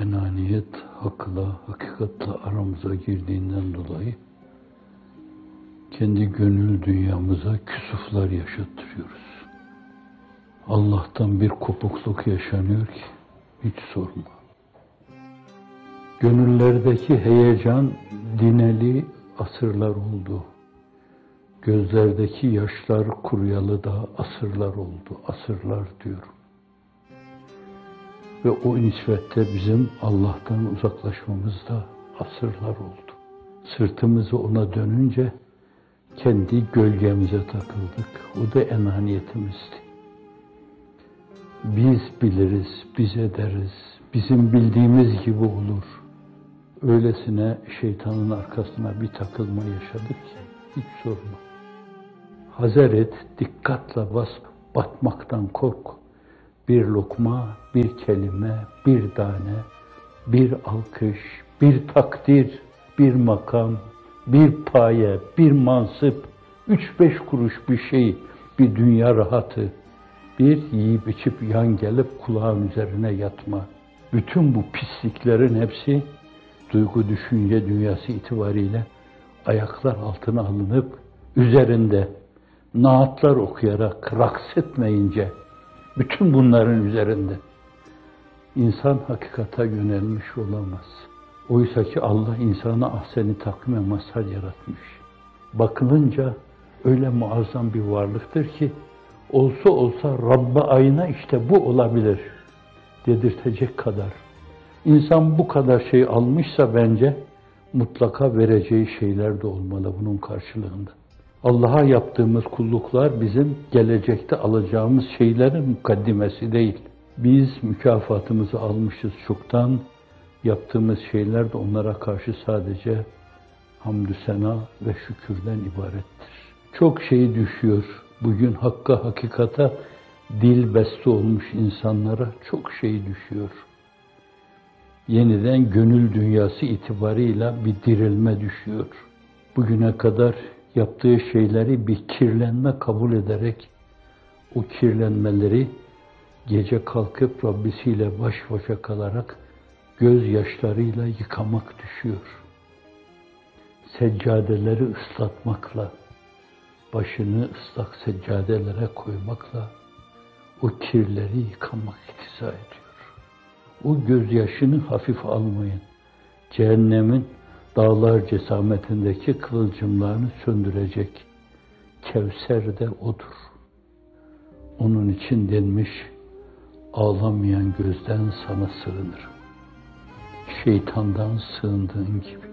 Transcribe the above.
enaniyet hakla, hakikatle aramıza girdiğinden dolayı kendi gönül dünyamıza küsuflar yaşattırıyoruz. Allah'tan bir kopukluk yaşanıyor ki hiç sorma. Gönüllerdeki heyecan dineli asırlar oldu. Gözlerdeki yaşlar kuruyalı da asırlar oldu. Asırlar diyorum. Ve o nispette bizim Allah'tan uzaklaşmamız da asırlar oldu. Sırtımızı ona dönünce kendi gölgemize takıldık. O da enaniyetimizdi. Biz biliriz, biz ederiz, bizim bildiğimiz gibi olur. Öylesine şeytanın arkasına bir takılma yaşadık ki hiç sorma. Hazır et, dikkatle bas, batmaktan kork. Bir lokma, bir kelime, bir tane, bir alkış, bir takdir, bir makam, bir paye, bir mansıp, 3-5 kuruş bir şey, bir dünya rahatı, bir yiyip içip yan gelip kulağın üzerine yatma. Bütün bu pisliklerin hepsi duygu düşünce dünyası itibariyle ayaklar altına alınıp üzerinde naatlar okuyarak raks etmeyince bütün bunların üzerinde insan hakikata yönelmiş olamaz. Oysa ki Allah insana ahsen-i takvime mazhar yaratmış. Bakılınca öyle muazzam bir varlıktır ki olsa olsa Rabb-ı ayna işte bu olabilir dedirtecek kadar. İnsan bu kadar şey almışsa bence mutlaka vereceği şeyler de olmalı bunun karşılığında. Allah'a yaptığımız kulluklar bizim gelecekte alacağımız şeylerin mukaddimesi değil. Biz mükafatımızı almışız çoktan, yaptığımız şeyler de onlara karşı sadece hamdü sena ve şükürden ibarettir. Çok şey düşüyor. Bugün hakka, hakikata dil beste olmuş insanlara çok şey düşüyor. Yeniden gönül dünyası itibarıyla bir dirilme düşüyor. Bugüne kadar yaptığı şeyleri bir kirlenme kabul ederek o kirlenmeleri gece kalkıp Rabbisiyle baş başa kalarak gözyaşlarıyla yıkamak düşüyor. Seccadeleri ıslatmakla, başını ıslak seccadelere koymakla o kirleri yıkamak iktiza ediyor. O gözyaşını hafife almayın. Cehennemin dağlar cesametindeki kıvılcımlarını söndürecek Kevser de odur. Onun için denmiş, ağlamayan gözden sana sığınırım. Şeytandan sığındığın gibi.